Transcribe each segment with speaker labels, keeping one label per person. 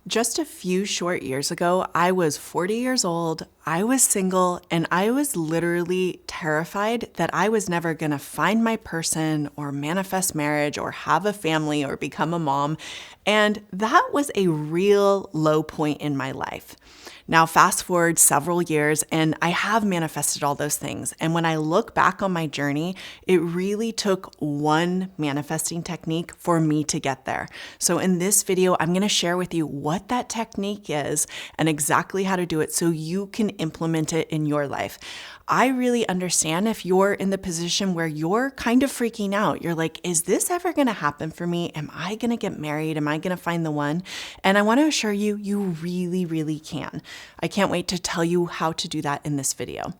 Speaker 1: Just a few short years ago, I was 40 years old, I was single, and I was literally terrified that I was never going to find my person or manifest marriage or have a family or become a mom. And that was a real low point in my life. Now, fast forward several years, and I have manifested all those things. And when I look back on my journey, it really took one manifesting technique for me to get there. So in this video, I'm going to share with you what that technique is and exactly how to do it so you can implement it in your life. I really understand if you're in the position where you're kind of freaking out. You're like, is this ever going to happen for me? Am I going to get married? Am I going to find the one? And I want to assure you, you really, really can. I can't wait to tell you how to do that in this video.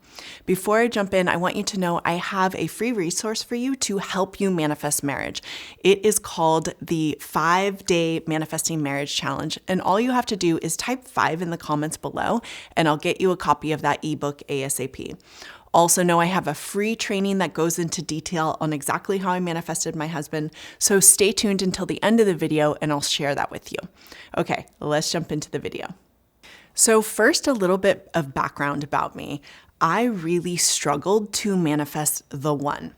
Speaker 1: Before I jump in, I want you to know I have a free resource for you to help you manifest marriage. It is called the 5-Day Manifesting Marriage Challenge. And all you have to do is type 5 in the comments below, and I'll get you a copy of that ebook ASAP. Also know I have a free training that goes into detail on exactly how I manifested my husband, so stay tuned until the end of the video and I'll share that with you. Okay, let's jump into the video. So first, a little bit of background about me. I really struggled to manifest the one.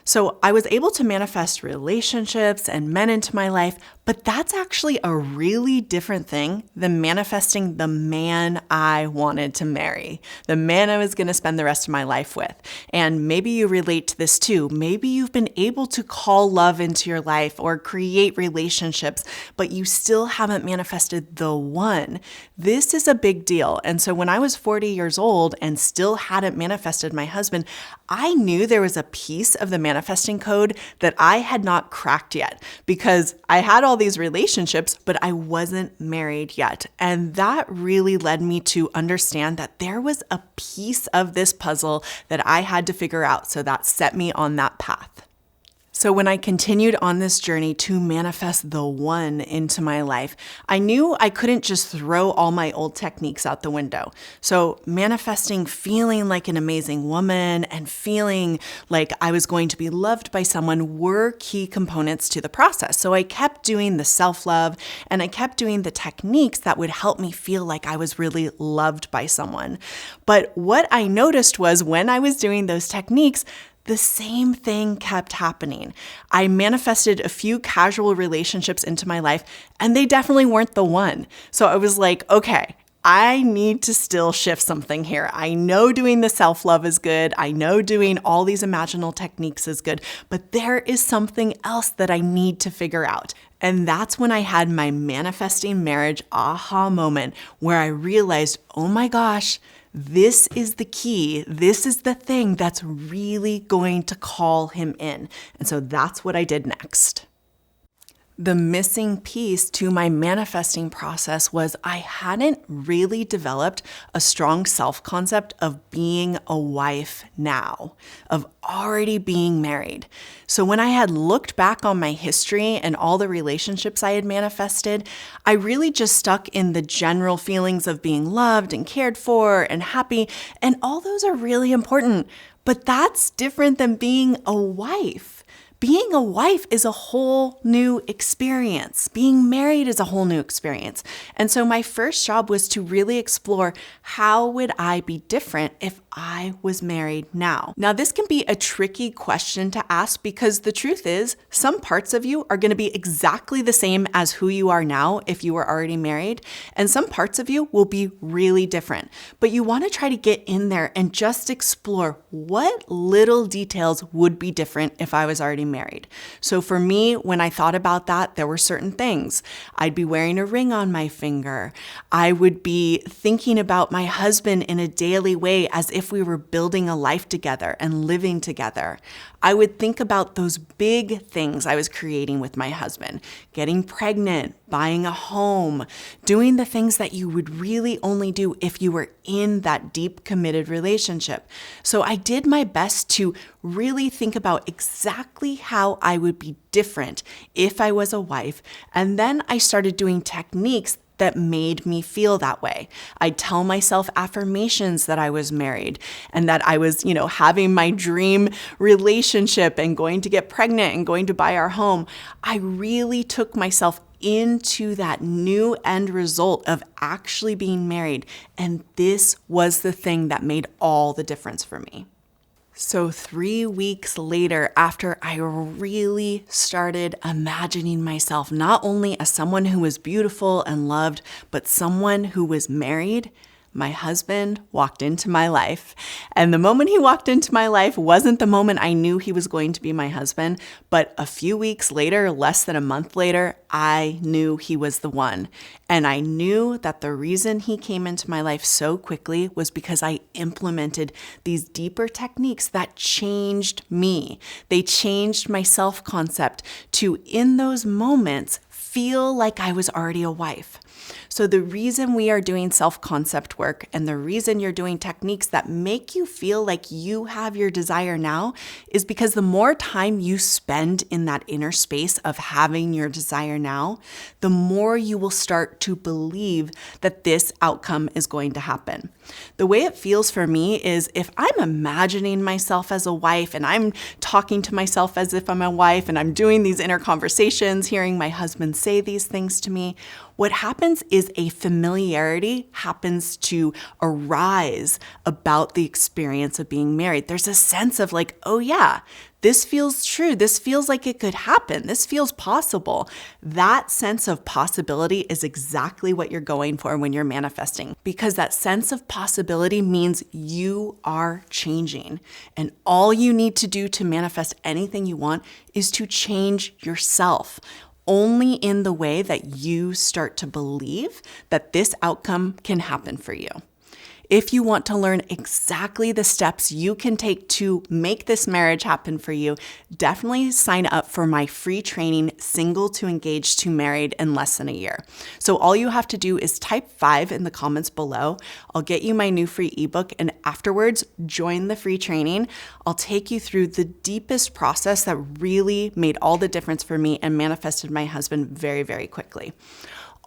Speaker 1: So I was able to manifest relationships and men into my life, but that's actually a really different thing than manifesting the man I wanted to marry, the man I was going to spend the rest of my life with. And maybe you relate to this too. Maybe you've been able to call love into your life or create relationships, but you still haven't manifested the one. This is a big deal. And so when I was 40 years old and still hadn't manifested my husband, I knew there was a piece of the manifesting code that I had not cracked yet because I had all these relationships, but I wasn't married yet. And that really led me to understand that there was a piece of this puzzle that I had to figure out. So that set me on that path. So when I continued on this journey to manifest the one into my life, I knew I couldn't just throw all my old techniques out the window. So manifesting feeling like an amazing woman and feeling like I was going to be loved by someone were key components to the process. So I kept doing the self-love and I kept doing the techniques that would help me feel like I was really loved by someone. But what I noticed was when I was doing those techniques, the same thing kept happening. I manifested a few casual relationships into my life, and they definitely weren't the one. So I was like, okay, I need to still shift something here. I know doing the self-love is good. I know doing all these imaginal techniques is good, but there is something else that I need to figure out. And that's when I had my manifesting marriage aha moment where I realized, oh my gosh, this is the key. This is the thing that's really going to call him in. And so that's what I did next. The missing piece to my manifesting process was I hadn't really developed a strong self-concept of being a wife now, of already being married. So when I had looked back on my history and all the relationships I had manifested, I really just stuck in the general feelings of being loved and cared for and happy, and all those are really important, but that's different than being a wife. Being a wife is a whole new experience. Being married is a whole new experience. And so my first job was to really explore how would I be different if I was married now? Now, this can be a tricky question to ask because the truth is some parts of you are going to be exactly the same as who you are now if you were already married, and some parts of you will be really different. But you want to try to get in there and just explore what little details would be different if I was already married. So for me, when I thought about that, there were certain things. I'd be wearing a ring on my finger. I would be thinking about my husband in a daily way as if we were building a life together and living together. I would think about those big things I was creating with my husband, getting pregnant, buying a home, doing the things that you would really only do if you were in that deep committed relationship. So I did my best to really think about exactly how I would be different if I was a wife. And then I started doing techniques that made me feel that way. I'd tell myself affirmations that I was married and that I was, having my dream relationship and going to get pregnant and going to buy our home. I really took myself into that new end result of actually being married. And this was the thing that made all the difference for me. So 3 weeks later, after I really started imagining myself not only as someone who was beautiful and loved, but someone who was married, my husband walked into my life. And the moment he walked into my life wasn't the moment I knew he was going to be my husband, but a few weeks later, less than a month later, I knew he was the one. And I knew that the reason he came into my life so quickly was because I implemented these deeper techniques that changed me. They changed my self-concept to, in those moments, feel like I was already a wife. So the reason we are doing self-concept work and the reason you're doing techniques that make you feel like you have your desire now is because the more time you spend in that inner space of having your desire now, the more you will start to believe that this outcome is going to happen. The way it feels for me is if I'm imagining myself as a wife and I'm talking to myself as if I'm a wife and I'm doing these inner conversations, hearing my husband say these things to me, what happens is a familiarity happens to arise about the experience of being married. There's a sense of like, oh yeah, this feels true. This feels like it could happen. This feels possible. That sense of possibility is exactly what you're going for when you're manifesting, because that sense of possibility means you are changing. And all you need to do to manifest anything you want is to change yourself. Only in the way that you start to believe that this outcome can happen for you. If you want to learn exactly the steps you can take to make this marriage happen for you, definitely sign up for my free training, Single to Engaged to Married in Less Than a Year. So all you have to do is type 5 in the comments below. I'll get you my new free ebook, and afterwards, join the free training. I'll take you through the deepest process that really made all the difference for me and manifested my husband very, very quickly.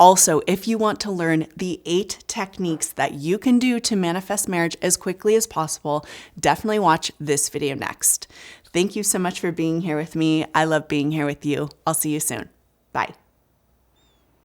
Speaker 1: Also, if you want to learn the 8 techniques that you can do to manifest marriage as quickly as possible, definitely watch this video next. Thank you so much for being here with me. I love being here with you. I'll see you soon. Bye.